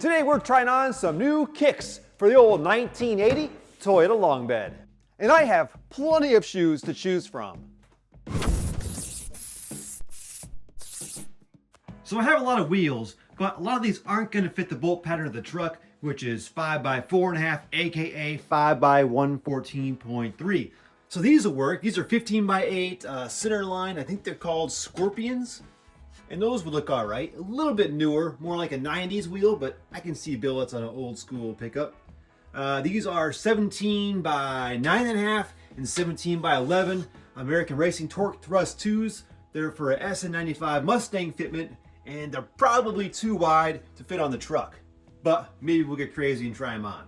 Today we're trying on some new kicks for the old 1980 Toyota long bed. And I have plenty of shoes to choose from. So I have a lot of wheels, but a lot of these aren't going to fit the bolt pattern of the truck, which is 5x4.5, aka 5x114.3. So these will work. These are 15x8 center line. I think they're called Scorpions. And those would look all right. A little bit newer, more like a 90s wheel, but I can see billets on an old school pickup. These are 17x9.5 and 17x11 American Racing Torque Thrust 2s. They're for a SN95 Mustang fitment, and they're probably too wide to fit on the truck. But maybe we'll get crazy and try them on.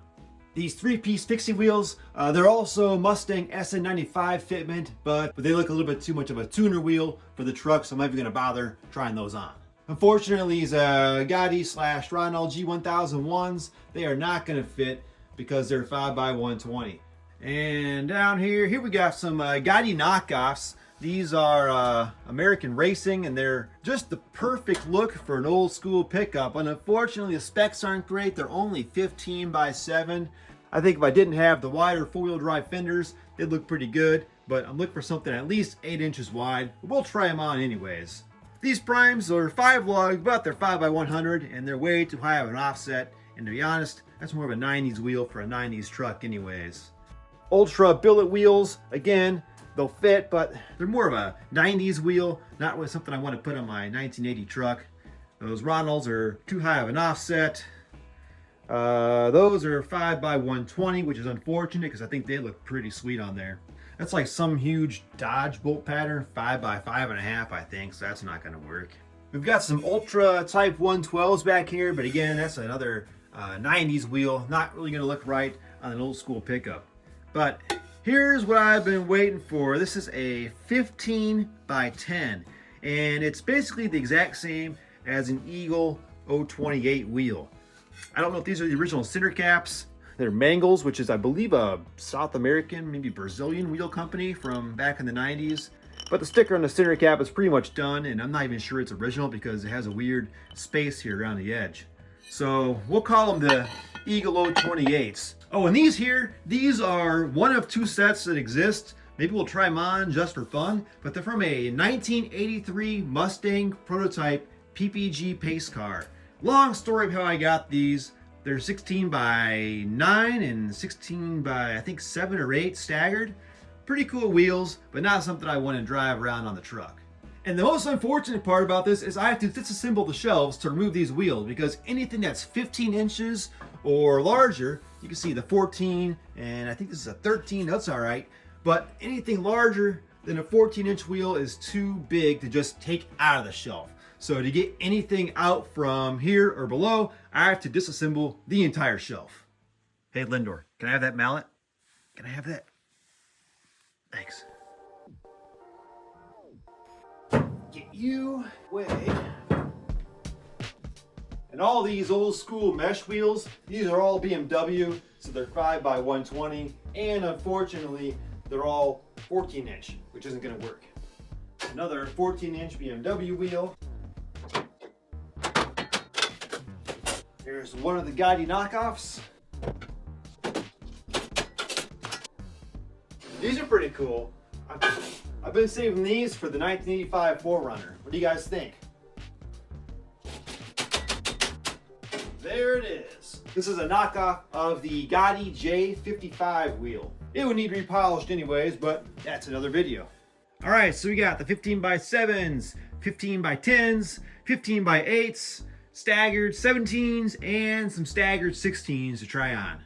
These three-piece fixing wheels, they're also Mustang SN95 fitment, but they look a little bit too much of a tuner wheel for the truck, so I'm not even gonna bother trying those on. Unfortunately, these Gotti/Ronald G1001s, they are not gonna fit because they're 5x120. And down here we got some Gotti knockoffs. These are American Racing, and they're just the perfect look for an old school pickup. And unfortunately, the specs aren't great. They're only 15x7. I think if I didn't have the wider four-wheel drive fenders, they'd look pretty good. But I'm looking for something at least 8 inches wide. We'll try them on anyways. These primes are 5 lug, but they're 5x100, and they're way too high of an offset. And to be honest, that's more of a 90s wheel for a 90s truck anyways. Ultra billet wheels, again, they'll fit, but they're more of a 90s wheel, not really something I want to put on my 1980 truck. Those Ronalds are too high of an offset. Those are 5x120, which is unfortunate because I think they look pretty sweet on there. That's like some huge Dodge bolt pattern, 5x5.5, I think, so that's not going to work. We've got some Ultra Type 112s back here, but again, that's another 90s wheel, not really going to look right on an old school pickup. But here's what I've been waiting for. This is a 15x10, and it's basically the exact same as an Eagle 028 wheel. I don't know if these are the original center caps. They're Mangles, which is, I believe, a South American, maybe Brazilian wheel company from back in the 90s. But the sticker on the center cap is pretty much done, and I'm not even sure it's original because it has a weird space here around the edge. So we'll call them the Eagle 028s. Oh, and these are one of 2 sets that exist. Maybe we'll try them on just for fun, but they're from a 1983 Mustang prototype PPG pace car. Long story of how I got these. They're 16x9 and 16x, I think, 7 or 8 staggered. Pretty cool wheels, but not something I want to drive around on the truck. And the most unfortunate part about this is I have to disassemble the shelves to remove these wheels, because anything that's 15 inches or larger, you can see the 14, and I think this is a 13, that's all right. But anything larger than a 14-inch wheel is too big to just take out of the shelf. So to get anything out from here or below, I have to disassemble the entire shelf. Hey, Lindor, can I have that mallet? Can I have that? Thanks. Get you away. And all these old school mesh wheels, these are all BMW, so they're 5x120, and unfortunately, they're all 14-inch, which isn't gonna work. Another 14-inch BMW wheel. Here's one of the Gotti knockoffs. These are pretty cool. I've been saving these for the 1985 4Runner. What do you guys think? There it is. This is a knockoff of the Gotti J55 wheel. It would need repolished anyways, but that's another video. All right, so we got the 15x7s, 15x10s, 15x8s, staggered 17s, and some staggered 16s to try on.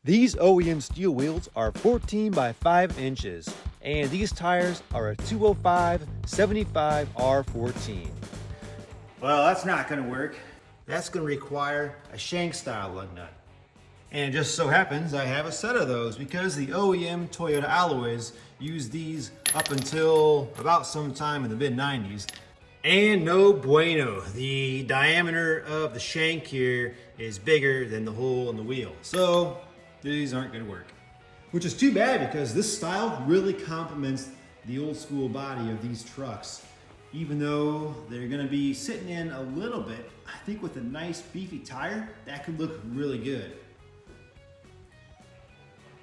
These OEM steel wheels are 14x5 inches, and these tires are a 205/75 R14. Well, that's not gonna work. That's gonna require a shank style lug nut. And it just so happens I have a set of those because the OEM Toyota alloys used these up until about sometime in the mid-90s. And no bueno, the diameter of the shank here is bigger than the hole in the wheel. So these aren't gonna work. Which is too bad because this style really complements the old school body of these trucks. even though they're gonna be sitting in a little bit, I think with a nice beefy tire, that could look really good.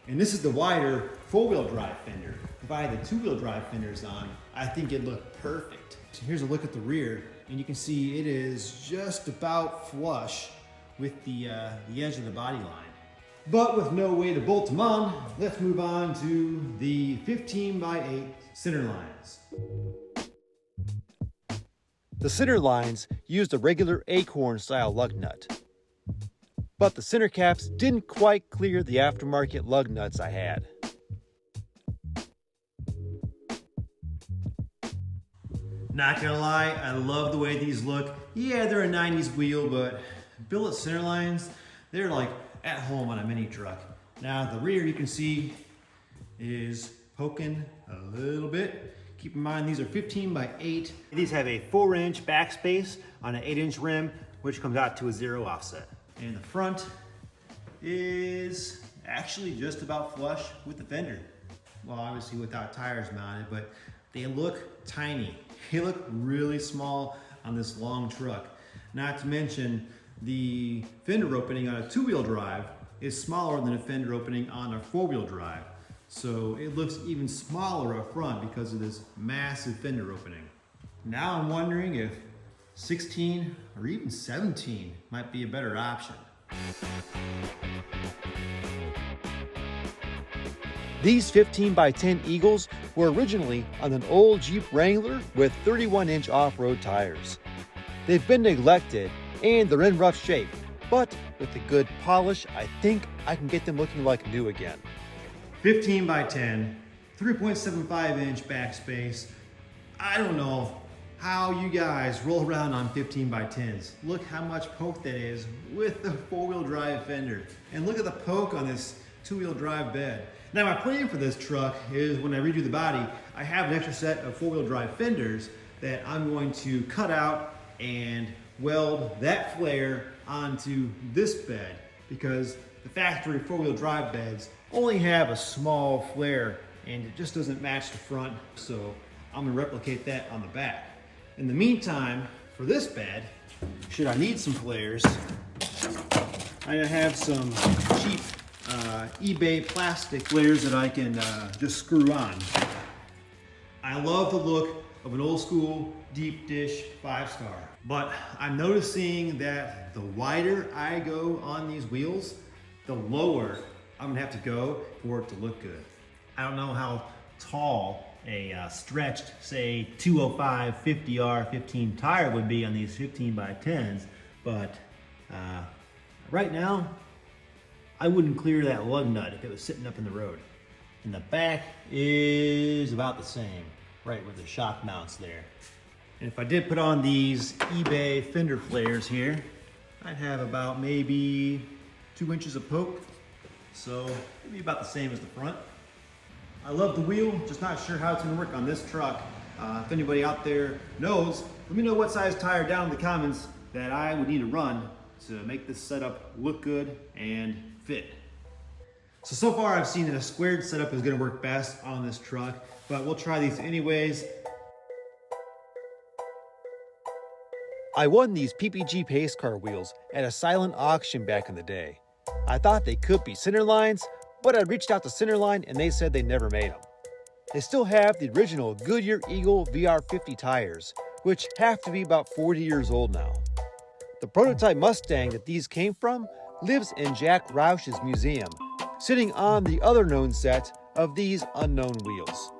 And this is the wider four-wheel drive fender. If I had the two-wheel drive fenders on, I think it'd look perfect. So here's a look at the rear, and you can see it is just about flush with the edge of the body line. But with no way to bolt them on, let's move on to the 15x8 center lines. The center lines used a regular acorn style lug nut, but the center caps didn't quite clear the aftermarket lug nuts I had. Not gonna lie, I love the way these look. Yeah, they're a 90s wheel, but billet center lines, they're like at home on a mini truck. Now the rear you can see is poking a little bit. Keep in mind these are 15x8. These have a 4-inch backspace on an 8-inch rim, which comes out to a 0 offset. And the front is actually just about flush with the fender. Well, obviously without tires mounted, but they look tiny. They look really small on this long truck. Not to mention the fender opening on a 2-wheel drive is smaller than a fender opening on a 4-wheel drive. So it looks even smaller up front because of this massive fender opening. Now I'm wondering if 16 or even 17 might be a better option. These 15x10 Eagles were originally on an old Jeep Wrangler with 31-inch off-road tires. They've been neglected and they're in rough shape, but with a good polish, I think I can get them looking like new again. 15x10, 3.75-inch backspace. I don't know how you guys roll around on 15x10s. Look how much poke that is with the 4-wheel drive fender. And look at the poke on this 2-wheel drive bed. Now my plan for this truck is when I redo the body, I have an extra set of 4-wheel drive fenders that I'm going to cut out and weld that flare onto this bed, because the factory 4-wheel drive beds only have a small flare and it just doesn't match the front, so I'm gonna replicate that on the back. In the meantime, for this bed, should I need some flares, I have some cheap eBay plastic flares that I can just screw on. I love the look of an old school deep dish 5-star, but I'm noticing that the wider I go on these wheels, the lower I'm gonna have to go for it to look good. I don't know how tall a stretched, say 205 50R 15 tire would be on these 15x10s, but right now, I wouldn't clear that lug nut if it was sitting up in the road. And the back is about the same, right where the shock mounts there. And if I did put on these eBay fender flares here, I'd have about maybe 2 inches of poke. So maybe about the same as the front. I love the wheel, just not sure how it's gonna work on this truck. If anybody out there knows, let me know what size tire down in the comments that I would need to run to make this setup look good and fit. So far I've seen that a squared setup is gonna work best on this truck, but we'll try these anyways. I won these PPG Pace Car wheels at a silent auction back in the day. I thought they could be Centerlines, but I reached out to Centerline and they said they never made them. They still have the original Goodyear Eagle VR50 tires, which have to be about 40 years old now. The prototype Mustang that these came from lives in Jack Roush's museum, sitting on the other known set of these unknown wheels.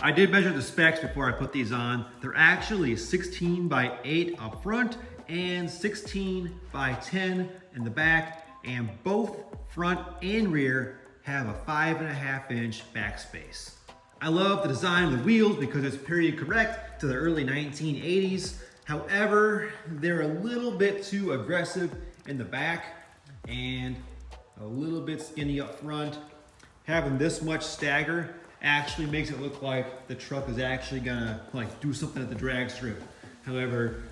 I did measure the specs before I put these on. They're actually 16x8 up front and 16x10 in the back, and both front and rear have a 5.5-inch backspace. I love the design of the wheels because it's period correct to the early 1980s. However, they're a little bit too aggressive in the back and a little bit skinny up front. Having this much stagger actually makes it look like the truck is actually gonna do something at the drag strip. However,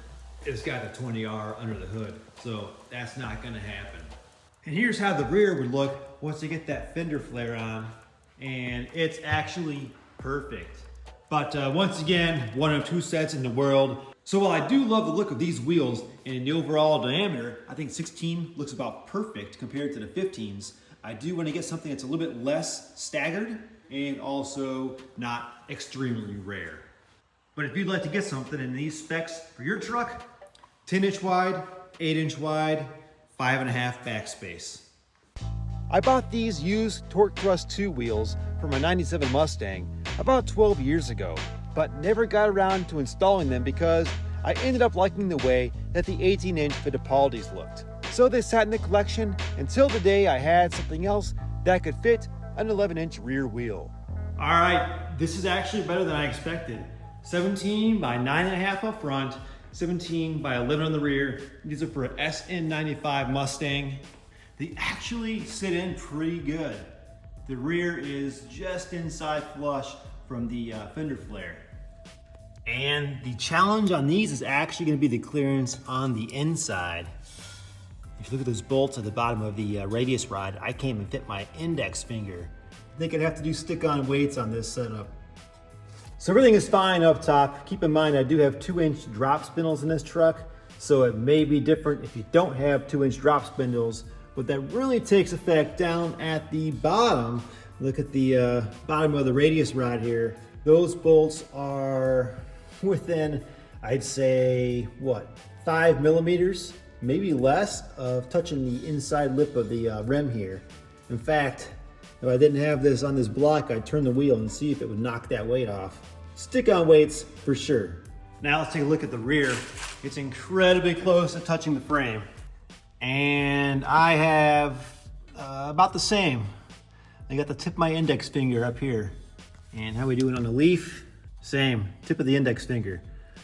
it's got the 20R under the hood, so that's not gonna happen. And here's how the rear would look once you get that fender flare on, and it's actually perfect. But once again, one of two sets in the world. So while I do love the look of these wheels and the overall diameter, I think 16 looks about perfect compared to the 15s. I do want to get something that's a little bit less staggered and also not extremely rare. But if you'd like to get something in these specs for your truck, 10-inch wide, 8-inch wide, 5.5 backspace. I bought these used Torque Thrust 2 wheels for my 97 Mustang about 12 years ago, but never got around to installing them because I ended up liking the way that the 18-inch Fittipaldis looked. So they sat in the collection until the day I had something else that could fit an 11-inch rear wheel. All right, this is actually better than I expected. 17 by 9.5 up front, 17 by 11 on the rear. These are for an SN95 Mustang. They actually sit in pretty good. The rear is just inside flush from the fender flare. And the challenge on these is actually going to be the clearance on the inside. If you look at those bolts at the bottom of the radius rod, I can't even fit my index finger. I think I'd have to do stick-on weights on this setup. So everything is fine up top. Keep in mind I do have 2-inch drop spindles in this truck, so it may be different if you don't have 2-inch drop spindles, but that really takes effect down at the bottom. Look at the bottom of the radius rod here. Those bolts are within, I'd say, what, 5 millimeters, maybe less, of touching the inside lip of the rim here. In fact, if I didn't have this on this block, I'd turn the wheel and see if it would knock that weight off. Stick-on weights for sure. Now let's take a look at the rear. It's incredibly close to touching the frame. And I have about the same. I got the tip of my index finger up here. And how we doing on the leaf? Same, tip of the index finger.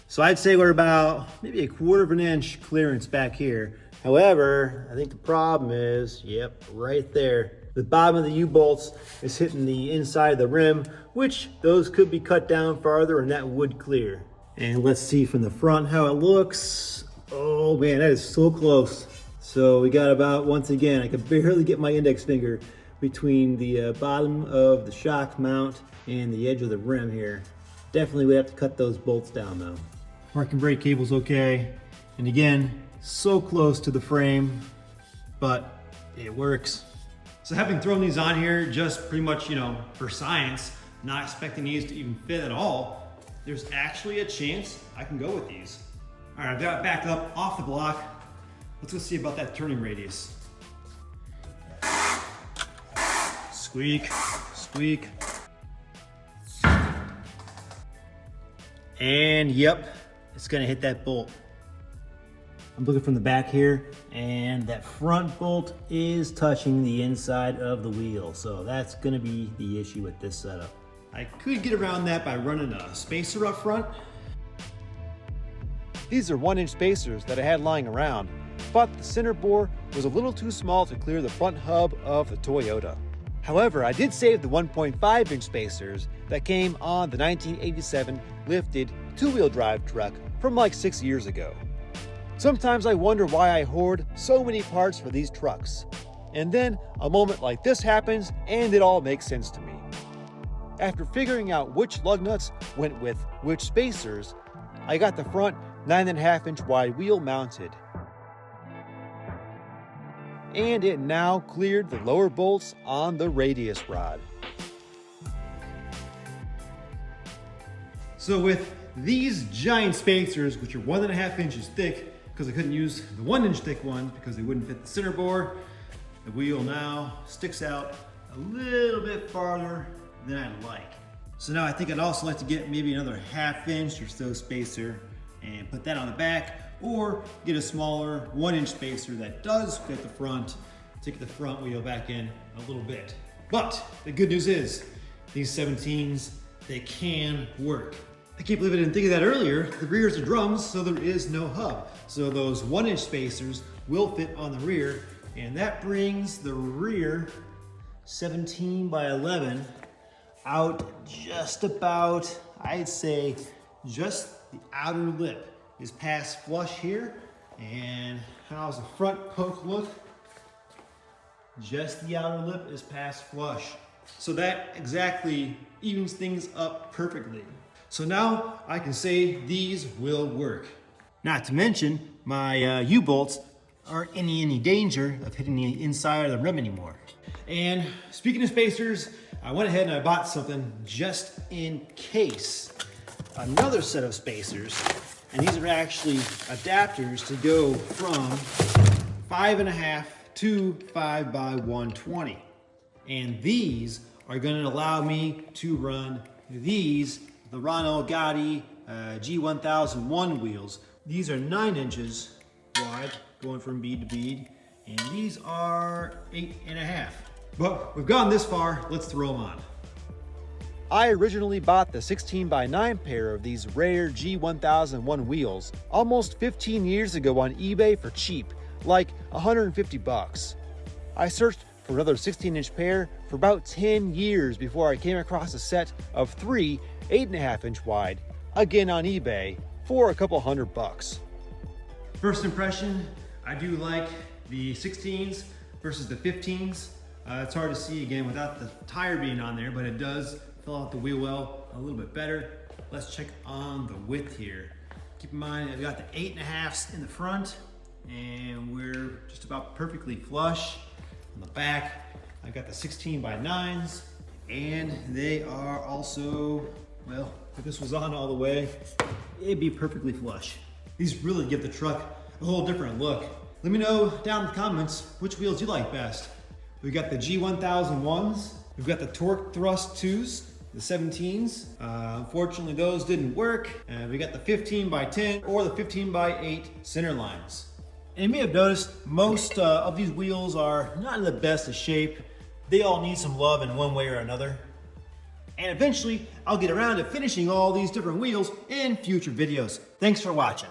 So I'd say we're about maybe 1/4 of an inch clearance back here. However, I think the problem is, yep, right there. The bottom of the U-bolts is hitting the inside of the rim, which those could be cut down farther and that would clear. And let's see from the front how it looks. Oh man, that is so close. So we got about, once again, I could barely get my index finger between the bottom of the shock mount and the edge of the rim here. Definitely would have to cut those bolts down though. Parking brake cable's okay. And again, so close to the frame, but it works. So having thrown these on here just pretty much, for science, not expecting these to even fit at all, there's actually a chance I can go with these. All right, I've got it back up off the block. Let's go see about that turning radius. Squeak, squeak. And yep, it's gonna hit that bolt. I'm looking from the back here, and that front bolt is touching the inside of the wheel. So that's gonna be the issue with this setup. I could get around that by running a spacer up front. These are 1-inch spacers that I had lying around, but the center bore was a little too small to clear the front hub of the Toyota. However, I did save the 1.5-inch spacers that came on the 1987 lifted 2-wheel drive truck from like 6 years ago. Sometimes I wonder why I hoard so many parts for these trucks. And then a moment like this happens and it all makes sense to me. After figuring out which lug nuts went with which spacers, I got the front 9.5-inch wide wheel mounted. And it now cleared the lower bolts on the radius rod. So with these giant spacers, which are 1.5 inches thick, because I couldn't use the 1-inch thick ones because they wouldn't fit the center bore, the wheel now sticks out a little bit farther than I'd like. So now I think I'd also like to get maybe another 1/2 inch or so spacer and put that on the back, or get a smaller 1-inch spacer that does fit the front, take the front wheel back in a little bit. But the good news is, these 17s, they can work. I can't believe I didn't think of that earlier. The rears are drums, so there is no hub. So those 1-inch spacers will fit on the rear, and that brings the rear 17 by 11 out just about, I'd say, just the outer lip is past flush here. And how's the front poke look? Just the outer lip is past flush. So that exactly evens things up perfectly. So now I can say these will work. Not to mention, my U-bolts aren't in any danger of hitting the inside of the rim anymore. And speaking of spacers, I went ahead and I bought something just in case. Another set of spacers, and these are actually adapters to go from 5.5 to 5x120. And these are going to allow me to run these, the Ronald Gotti G1001 wheels. These are 9 inches wide, going from bead to bead, and these are 8.5. But we've gone this far, let's throw them on. I originally bought the 16x9 pair of these rare G1001 wheels almost 15 years ago on eBay for cheap, like 150 bucks. I searched for another 16-inch pair for about 10 years before I came across a set of 3 8.5-inch wide, again on eBay, for a couple $100. First impression, I do like the 16s versus the 15s. It's hard to see again without the tire being on there, but it does fill out the wheel well a little bit better. Let's check on the width here. Keep in mind, I've got the 8.5s in the front, and we're just about perfectly flush. On the back, I've got the 16x9s, and they are also, well, if this was on all the way, it'd be perfectly flush. These really give the truck a whole different look. Let me know down in the comments which wheels you like best. We've got the G1001s, we've got the Torque Thrust 2s, the 17s. Unfortunately, those didn't work. We got the 15x10 or the 15x8 center lines. And you may have noticed most of these wheels are not in the best of shape. They all need some love in one way or another. And eventually, I'll get around to finishing all these different wheels in future videos. Thanks for watching.